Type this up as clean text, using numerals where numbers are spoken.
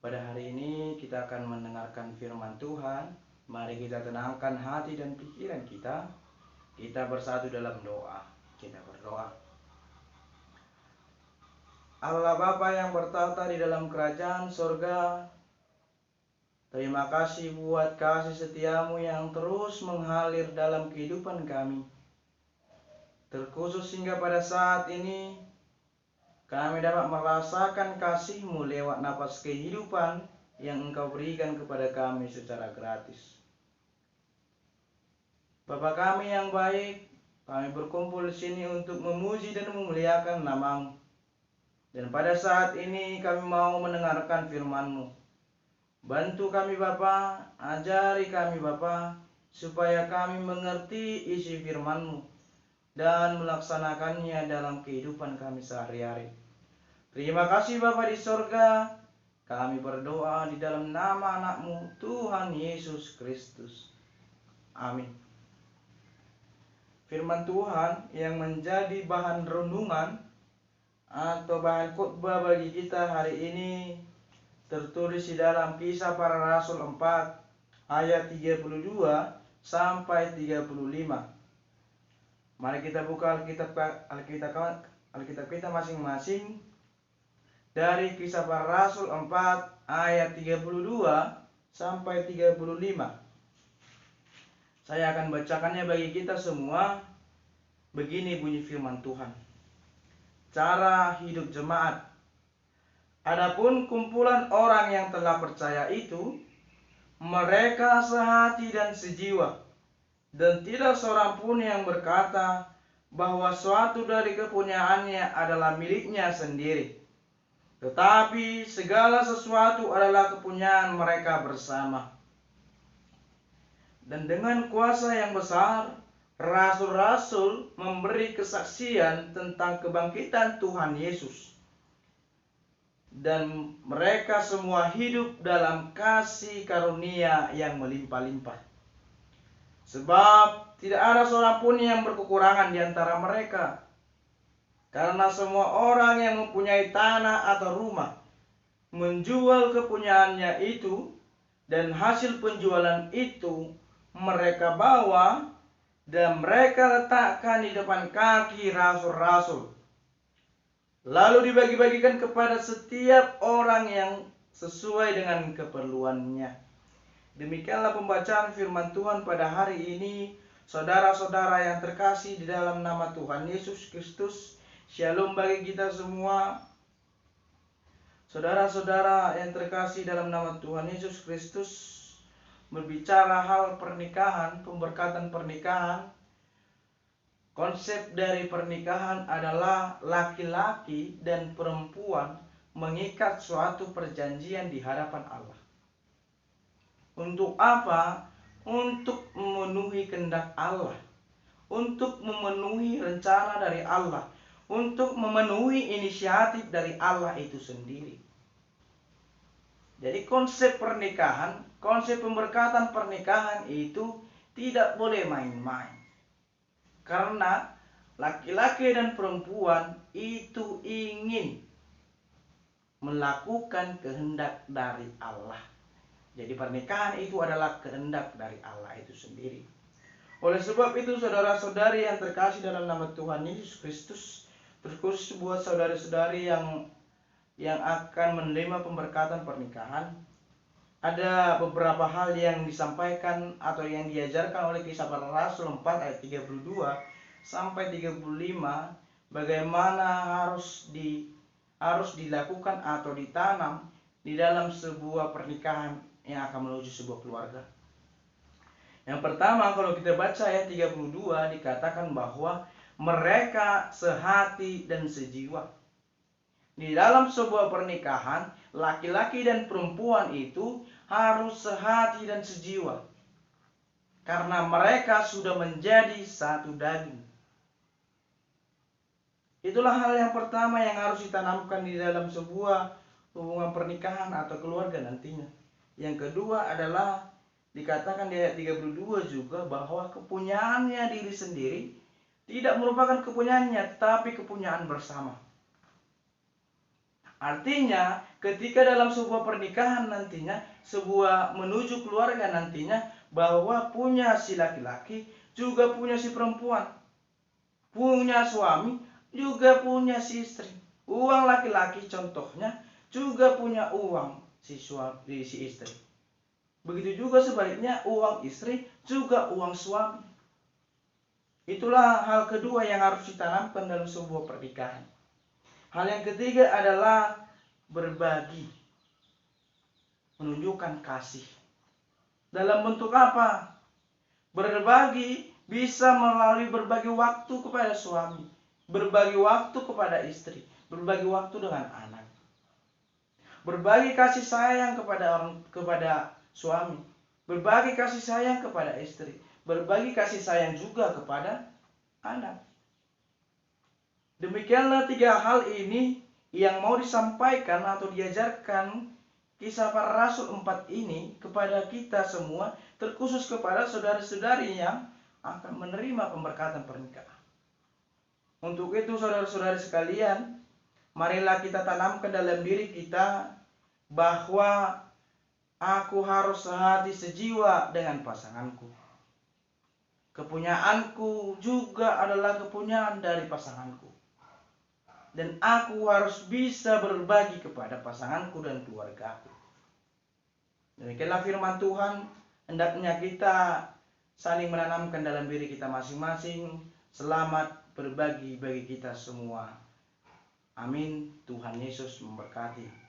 Pada hari ini kita akan mendengarkan firman Tuhan. Mari kita tenangkan hati dan pikiran kita. Kita bersatu dalam doa. Kita berdoa. Allah Bapa yang bertata di dalam kerajaan surga, terima kasih buat kasih setiamu yang terus mengalir dalam kehidupan kami. Terkhusus hingga pada saat ini, kami dapat merasakan kasih-Mu lewat napas kehidupan yang Engkau berikan kepada kami secara gratis. Bapa kami yang baik, kami berkumpul di sini untuk memuji dan memuliakan nama-Mu. Dan pada saat ini kami mau mendengarkan firman-Mu. Bantu kami Bapa, ajari kami Bapa, supaya kami mengerti isi firman-Mu dan melaksanakannya dalam kehidupan kami sehari-hari. Terima kasih Bapa di sorga. Kami berdoa di dalam nama anak-Mu, Tuhan Yesus Kristus. Amin. Firman Tuhan yang menjadi bahan renungan atau bahan khotbah bagi kita hari ini tertulis di dalam Kisah Para Rasul 4 ayat 32 sampai 35. Mari kita buka Alkitab kita masing-masing dari Kisah Para Rasul 4 ayat 32 sampai 35. Saya akan bacakannya bagi kita semua. Begini bunyi firman Tuhan. Cara hidup jemaat. Adapun kumpulan orang yang telah percaya itu, mereka sehati dan sejiwa, dan tidak seorang pun yang berkata bahwa suatu dari kepunyaannya adalah miliknya sendiri, tetapi segala sesuatu adalah kepunyaan mereka bersama. Dan dengan kuasa yang besar, rasul-rasul memberi kesaksian tentang kebangkitan Tuhan Yesus. Dan mereka semua hidup dalam kasih karunia yang melimpah-limpah. Sebab tidak ada seorang pun yang berkekurangan di antara mereka. Karena semua orang yang mempunyai tanah atau rumah menjual kepunyaannya itu, dan hasil penjualan itu mereka bawa dan mereka letakkan di depan kaki rasul-rasul. Lalu dibagi-bagikan kepada setiap orang yang sesuai dengan keperluannya. Demikianlah pembacaan firman Tuhan pada hari ini. Saudara-saudara yang terkasih di dalam nama Tuhan Yesus Kristus, Shalom bagi kita semua. Saudara-saudara yang terkasih dalam nama Tuhan Yesus Kristus, berbicara hal pernikahan, pemberkatan pernikahan. Konsep dari pernikahan adalah laki-laki dan perempuan mengikat suatu perjanjian di hadapan Allah. Untuk apa? Untuk memenuhi kehendak Allah, untuk memenuhi rencana dari Allah, untuk memenuhi inisiatif dari Allah itu sendiri. Jadi konsep pernikahan, konsep pemberkatan pernikahan itu tidak boleh main-main. Karena laki-laki dan perempuan itu ingin melakukan kehendak dari Allah. Jadi pernikahan itu adalah kehendak dari Allah itu sendiri. Oleh sebab itu saudara-saudari yang terkasih dalam nama Tuhan Yesus Kristus, terkhusus buat saudara-saudari yang akan menerima pemberkatan pernikahan, ada beberapa hal yang disampaikan atau yang diajarkan oleh Kisah Para Rasul 4 ayat 32 sampai 35, bagaimana harus dilakukan atau ditanam di dalam sebuah pernikahan yang akan menuju sebuah keluarga. Yang pertama, kalau kita baca ayat 32, dikatakan bahwa mereka sehati dan sejiwa. Di dalam sebuah pernikahan, laki-laki dan perempuan itu harus sehati dan sejiwa. Karena mereka sudah menjadi satu daging. Itulah hal yang pertama yang harus ditanamkan di dalam sebuah hubungan pernikahan atau keluarga nantinya. Yang kedua adalah dikatakan di ayat 32 juga bahwa kepunyaannya diri sendiri tidak merupakan kepunyaannya, tetapi kepunyaan bersama. Artinya ketika dalam sebuah pernikahan nantinya, sebuah menuju keluarga nantinya, bahwa punya si laki-laki juga punya si perempuan, punya suami juga punya si istri. Uang laki-laki contohnya juga punya uang si suami, si istri. Begitu juga sebaliknya, uang istri juga uang suami. Itulah hal kedua yang harus ditanamkan dalam sebuah pernikahan. Hal yang ketiga adalah berbagi, menunjukkan kasih. Dalam bentuk apa? Berbagi bisa melalui berbagi waktu kepada suami, berbagi waktu kepada istri, berbagi waktu dengan anak. Berbagi kasih sayang kepada suami, berbagi kasih sayang kepada istri, berbagi kasih sayang juga kepada anak. Demikianlah 3 hal ini yang mau disampaikan atau diajarkan kisah para rasul 4 ini kepada kita semua, terkhusus kepada saudara-saudari yang akan menerima pemberkatan pernikahan. Untuk itu saudara-saudari sekalian, marilah kita tanamkan dalam diri kita bahwa aku harus sehati sejiwa dengan pasanganku. Kepunyaanku juga adalah kepunyaan dari pasanganku. Dan aku harus bisa berbagi kepada pasanganku dan keluargaku. Demikianlah firman Tuhan. Hendaknya kita saling menanamkan dalam diri kita masing-masing. Selamat berbagi bagi kita semua. Amin. Tuhan Yesus memberkati.